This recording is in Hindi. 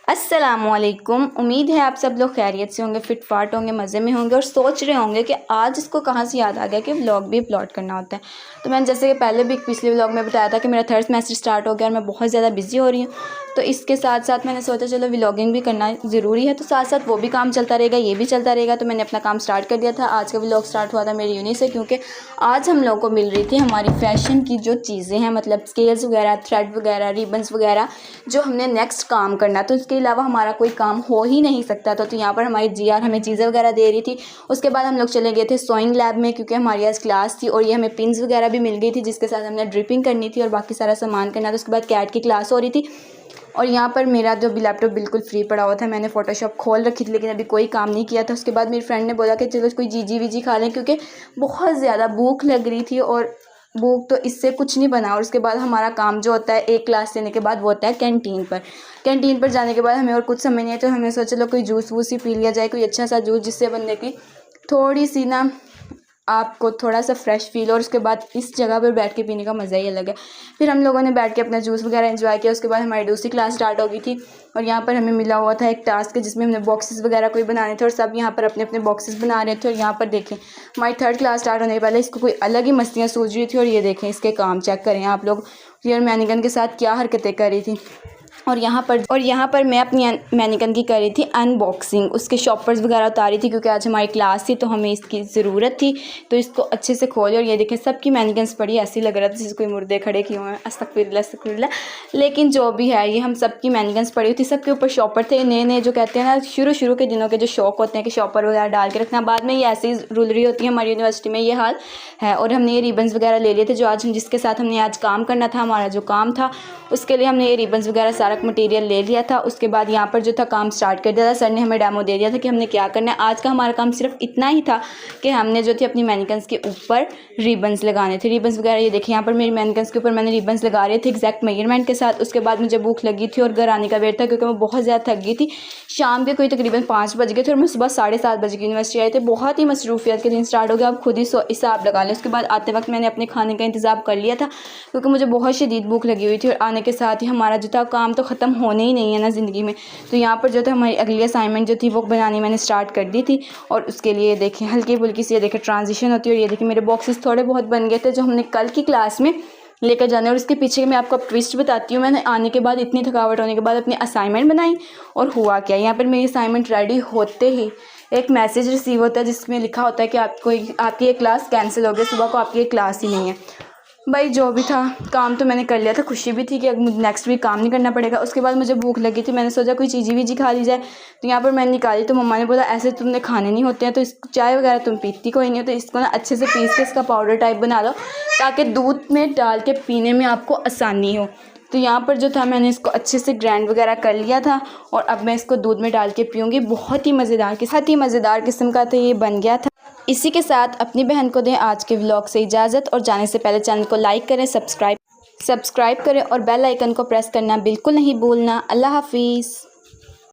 अस्सलामुअलैकुम। उम्मीद है आप सब लोग खैरियत से होंगे, फिट फाट होंगे, मज़े में होंगे और सोच रहे होंगे कि आज इसको कहाँ से याद आ गया कि व्लॉग भी अपलोड करना होता है। तो मैंने जैसे कि पहले भी पिछले व्लॉग में बताया था कि मेरा थर्ड सेमेस्टर स्टार्ट हो गया और मैं बहुत ज़्यादा बिजी हो रही हूँ। तो इसके साथ साथ मैंने सोचा चलो व्लॉगिंग भी करना ज़रूरी है, तो साथ साथ वो भी काम चलता रहेगा, ये भी चलता रहेगा। तो मैंने अपना काम स्टार्ट कर दिया था। आज का व्लॉग स्टार्ट हुआ था मेरी यूनि से, क्योंकि आज हम लोगों को मिल रही थी हमारी फ़ैशन की जो चीज़ें हैं, मतलब स्केल्स वगैरह, थ्रेड वगैरह, रिबन्स वगैरह, जो हमने नेक्स्ट काम करना। तो इसके अलावा हमारा कोई काम हो ही नहीं सकता था। तो यहाँ पर हमारी जीआर हमें चीज़ें वगैरह दे रही थी। उसके बाद हम लोग चले गए थे सोइंग लैब में, क्योंकि हमारी आज क्लास थी और ये हमें पिन्स वगैरह भी मिल गई थी, जिसके साथ हमने ड्रिपिंग करनी थी और बाकी सारा सामान करना था। उसके बाद कैट की क्लास हो रही थी और यहाँ पर मेरा जो भी लैपटॉप बिल्कुल फ्री पड़ा हुआ था, मैंने फ़ोटोशॉप खोल रखी थी लेकिन अभी कोई काम नहीं किया था। उसके बाद मेरी फ्रेंड ने बोला कि चलो कोई जीजी वीजी खा लें, क्योंकि बहुत ज़्यादा भूख लग रही थी और भूख तो इससे कुछ नहीं बना। और उसके बाद हमारा काम जो होता है एक क्लास लेने के बाद वो होता है कैंटीन पर। कैंटीन पर जाने के बाद हमें और कुछ समझ नहीं है, तो हमने सोचा चलो कोई जूस वूस ही पी लिया जाए, कोई अच्छा सा जूस जिससे बंदे की थोड़ी सी ना आपको थोड़ा सा फ्रेश फील। और उसके बाद इस जगह पर बैठ के पीने का मज़ा ही अलग है। फिर हम लोगों ने बैठ के अपना जूस वगैरह एंजॉय किया। उसके बाद हमारी दूसरी क्लास स्टार्ट हो गई थी और यहाँ पर हमें मिला हुआ था एक टास्क, जिसमें हमने बॉक्सेस वगैरह कोई बनाने थे और सब यहाँ पर अपने अपने बॉक्सेस बना रहे थे। और यहाँ पर देखें हमारी थर्ड क्लास स्टार्ट होने के पहले इसको कोई अलग ही मस्तियाँ सूझ रही थी। और ये देखें इसके काम चेक करें आप लोग, रियल मैनिकन के साथ क्या हरकतें कर रही थी। और यहाँ पर मैं अपनी मैनिकन की कर रही थी अनबॉक्सिंग, उसके शॉपर्स वगैरह उतारी थी, क्योंकि आज हमारी क्लास थी तो हमें इसकी ज़रूरत थी। तो इसको अच्छे से खोले और ये देखें सबकी मैनिकन्स पड़ी, ऐसे लग रहा था जैसे कोई मुर्दे खड़े किए हुए हैं। अस्तगफिरुल्लाह। लेकिन जो भी है, ये हम सबकी मैनिकन्स पड़ी हुई थी, सबके ऊपर शॉपर थे नए नए, जो कहते हैं ना शुरू के दिनों के जो शौक होते हैं कि शॉपर वगैरह डाल के रखना। बाद में ये ऐसे ही रुल रही होती है, हमारी यूनिवर्सिटी में ये हाल है। और हमने ये रिबन्स वगैरह ले लिए थे, जो आज जिसके साथ हमने आज काम करना था, हमारा जो काम था उसके लिए हमने ये रिबन्स वगैरह सारा मटीरियल ले लिया था। उसके बाद यहाँ पर जो था काम स्टार्ट कर दिया था। सर ने हमें डेमो दे दिया था कि हमने क्या करना है। आज का हमारा काम सिर्फ इतना ही था कि हमने जो थी अपनी मैनिकन्स के ऊपर रिबन्स लगाने थे। रिबन्स वगैरह ये देखिए यहाँ पर मेरी मैनिकन्स के ऊपर मैंने रिबन्स लगा रहे थे एग्जैक्ट मेजरमेंट के साथ। उसके बाद मुझे भूख लगी थी और घर आने का वेट था, क्योंकि मैं बहुत ज़्यादा थक गई थी। शाम के कोई तकरीबन 5 बज गए थे और मैं सुबह 7:30 बजे की यूनिवर्सिटी आए थे। बहुत ही मसरूफियत के दिन स्टार्ट हो गया, आप खुद ही हिसाब लगा लें। उसके बाद आते वक्त मैंने अपने खाने का इंतज़ाम कर लिया था, क्योंकि मुझे बहुत शदीद भूख लगी हुई थी। और आने के साथ ही हमारा जो था काम तो ख़त्म होने ही नहीं है ना ज़िंदगी में। तो यहाँ पर जो था हमारी अगली असाइनमेंट जो थी वो बनानी मैंने स्टार्ट कर दी थी। और उसके लिए देखें हल्की फुल्की सी ये देखें ट्रांजिशन होती है। और ये देखें मेरे बॉक्सेस थोड़े बहुत बन गए थे, जो हमने कल की क्लास में लेकर जाने। और इसके पीछे मैं आपको अब ट्विस्ट बताती हूँ। मैंने आने के बाद इतनी थकावट होने के बाद अपनी असाइनमेंट बनाई और हुआ क्या, यहाँ पर मेरी असाइनमेंट रेडी होते ही एक मैसेज रिसीव होता है, जिसमें लिखा होता है कि आपकी ये क्लास कैंसिल हो गई, सुबह को आपकी ये क्लास ही नहीं है। भाई जो भी था काम तो मैंने कर लिया था, खुशी भी थी कि अब मुझे नेक्स्ट वीक काम नहीं करना पड़ेगा। उसके बाद मुझे भूख लगी थी, मैंने सोचा कोई चीज़ी वीजी खा ली जाए। तो यहाँ पर मैंने निकाली तो मम्मा ने बोला ऐसे तुमने खाने नहीं होते हैं, तो इस चाय वगैरह तुम पीती कोई नहीं हो, तो इसको ना अच्छे से पीस के इसका पाउडर टाइप बना लो, ताकि दूध में डाल के पीने में आपको आसानी हो। तो यहाँ पर जो था मैंने इसको अच्छे से ग्राइंड वगैरह कर लिया था और अब मैं इसको दूध में डाल के पीऊँगी। बहुत ही मज़ेदार किस्म का तो ये बन गया था। इसी के साथ अपनी बहन को दें आज के व्लॉग से इजाज़त और जाने से पहले चैनल को लाइक करें, सब्सक्राइब करें और बेल आइकन को प्रेस करना बिल्कुल नहीं भूलना। अल्लाह हाफिज़।